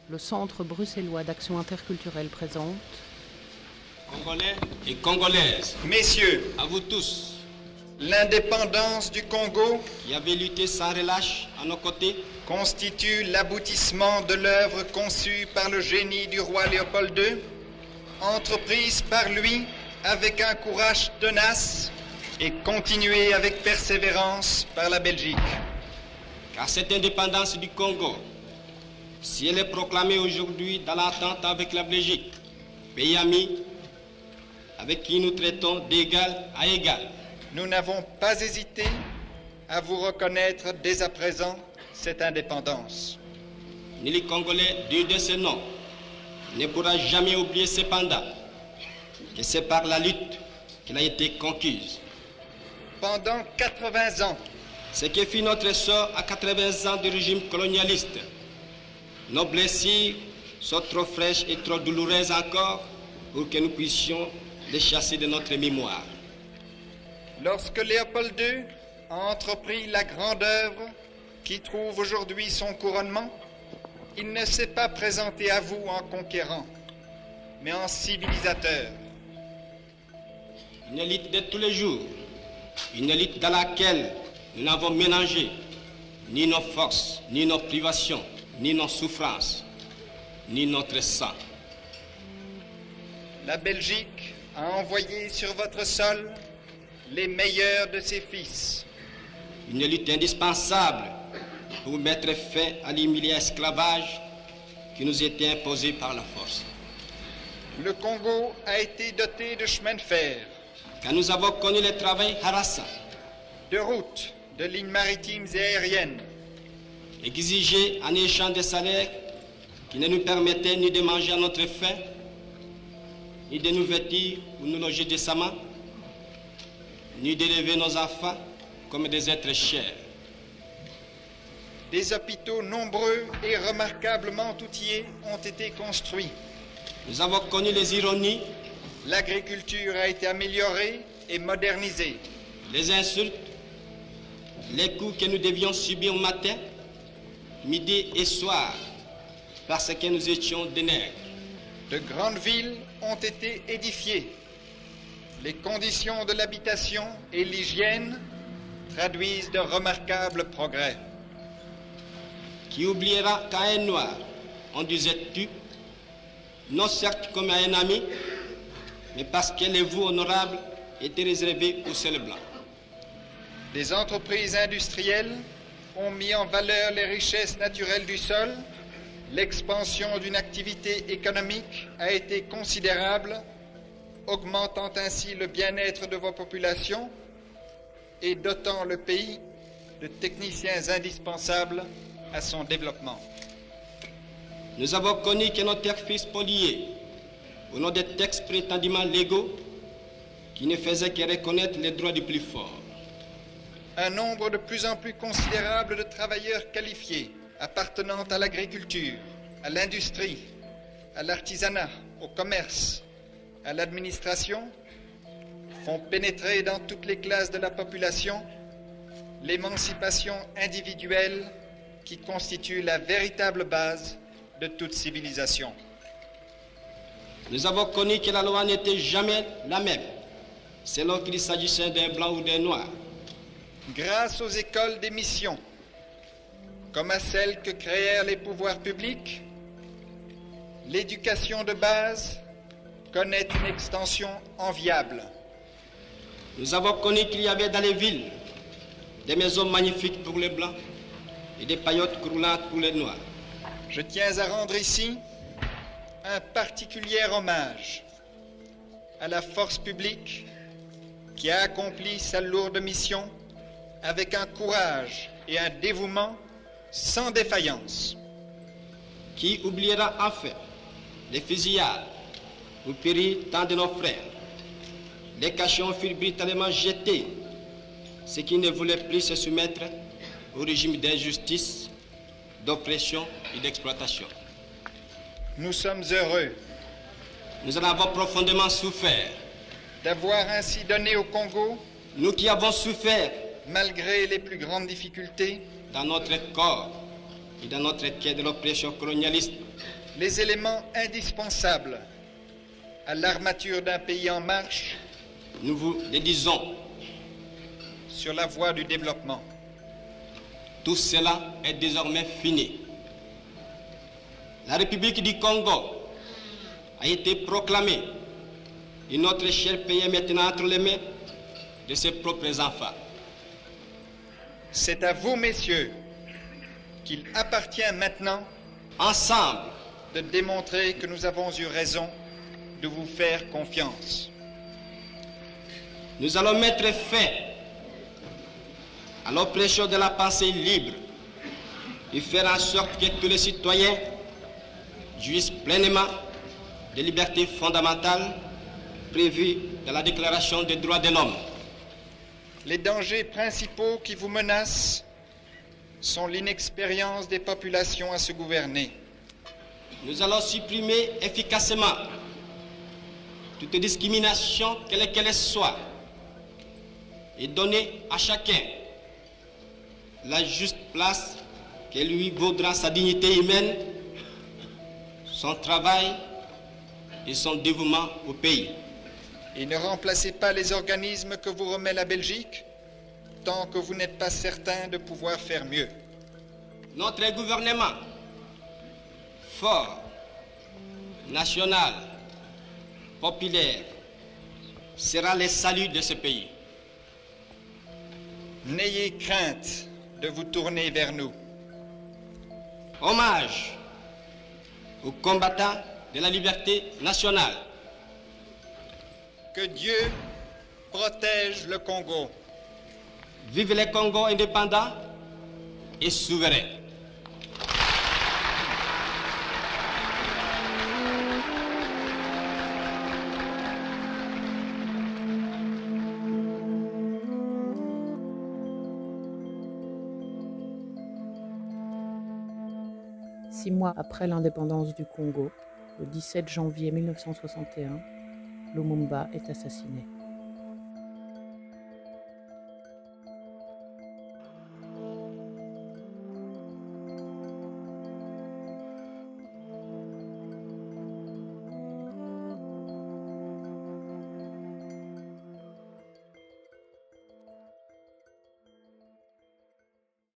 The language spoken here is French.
Le Centre bruxellois d'action interculturelle présente. Congolais et Congolaises, messieurs, à vous tous, l'indépendance du Congo, qui avez lutté sans relâche à nos côtés, constitue l'aboutissement de l'œuvre conçue par le génie du roi Léopold II, entreprise par lui avec un courage tenace et continuée avec persévérance par la Belgique. Car cette indépendance du Congo, si elle est proclamée aujourd'hui dans l'entente avec la Belgique, pays ami avec qui nous traitons d'égal à égal, nous n'avons pas hésité à vous reconnaître dès à présent cette indépendance. Ni les Congolais digne de ce nom ne pourra jamais oublier cependant que c'est par la lutte qu'elle a été conquise. Pendant 80 ans, Ce qui fit notre sort à 80 ans du régime colonialiste, nos blessures sont trop fraîches et trop douloureuses encore pour que nous puissions les chasser de notre mémoire. lorsque Léopold II a entrepris la grande œuvre qui trouve aujourd'hui son couronnement, il ne s'est pas présenté à vous en conquérant, mais en civilisateur. Une élite de tous les jours, une élite dans laquelle nous n'avons mélangé ni nos forces, ni nos privations, ni nos souffrances, ni notre sang. La Belgique a envoyé sur votre sol les meilleurs de ses fils. Une lutte indispensable pour mettre fin à l'humiliant esclavage qui nous était imposé par la force. Le Congo a été doté de chemins de fer, Quand nous avons connu le travail harassant, de routes, de lignes maritimes et aériennes, exigé en échange de salaires qui ne nous permettaient ni de manger à notre faim, ni de nous vêtir ou nous loger décemment, ni d'élever nos enfants comme des êtres chers. des hôpitaux nombreux et remarquablement outillés ont été construits. Nous avons connu les ironies, L'agriculture a été améliorée et modernisée. les insultes, les coups que nous devions subir matin, midi et soir, parce que nous étions des nègres. De grandes villes ont été édifiées. Les conditions de l'habitation et l'hygiène traduisent de remarquables progrès. Qui oubliera qu'à un noir, on disait tu, non certes comme à un ami, mais parce que les voeux honorables étaient réservés aux seuls blancs. Des entreprises industrielles ont mis en valeur les richesses naturelles du sol. L'expansion d'une activité économique a été considérable, augmentant ainsi le bien-être de vos populations et dotant le pays de techniciens indispensables à son développement. Nous avons connu que nos terres furent spoliées au nom des textes prétendument légaux qui ne faisaient que reconnaître les droits du plus fort. Un nombre de plus en plus considérable de travailleurs qualifiés appartenant à l'agriculture, à l'industrie, à l'artisanat, au commerce, à l'administration font pénétrer dans toutes les classes de la population l'émancipation individuelle qui constitue la véritable base de toute civilisation. Nous avons connu que la loi n'était jamais la même, selon qu'il s'agissait d'un blanc ou d'un noir. Grâce aux écoles des missions, comme à celles que créèrent les pouvoirs publics, l'éducation de base connaît une extension enviable. Nous avons connu qu'il y avait dans les villes des maisons magnifiques pour les blancs et des paillotes croulantes pour les noirs. Je tiens à rendre ici un particulier hommage à la force publique qui a accompli sa lourde mission avec un courage et un dévouement sans défaillance. Qui oubliera enfin les fusillades où périrent tant de nos frères? Les cachons furent brutalement jetés, ceux qui ne voulaient plus se soumettre au régime d'injustice, d'oppression et d'exploitation. Nous sommes heureux Nous en avons profondément souffert. d'avoir ainsi donné au Congo, Nous qui avons souffert malgré les plus grandes difficultés, dans notre corps et dans notre quai de l'oppression colonialiste, les éléments indispensables à l'armature d'un pays en marche, nous vous le disons. Sur la voie du développement. Tout cela est désormais fini. La République du Congo a été proclamée et notre cher pays est maintenant entre les mains de ses propres enfants. C'est à vous, messieurs, qu'il appartient maintenant, ensemble, de démontrer que nous avons eu raison de vous faire confiance. Nous allons mettre fin à l'oppression de la pensée libre et faire en sorte que tous les citoyens jouissent pleinement des libertés fondamentales prévues dans la Déclaration des droits de l'homme. Les dangers principaux qui vous menacent sont l'inexpérience des populations à se gouverner. Nous allons supprimer efficacement toute discrimination, quelle qu'elle soit, et donner à chacun la juste place que lui vaudra sa dignité humaine, son travail et son dévouement au pays. Et ne remplacez pas les organismes que vous remet la Belgique tant que vous n'êtes pas certain de pouvoir faire mieux. Notre gouvernement, fort, national, populaire, sera le salut de ce pays. N'ayez crainte de vous tourner vers nous. Hommage aux combattants de la liberté nationale. Que Dieu protège le Congo. Vive les Congo indépendants et souverains. Six mois après l'indépendance du Congo, le 17 janvier 1961, Lumumba est assassiné.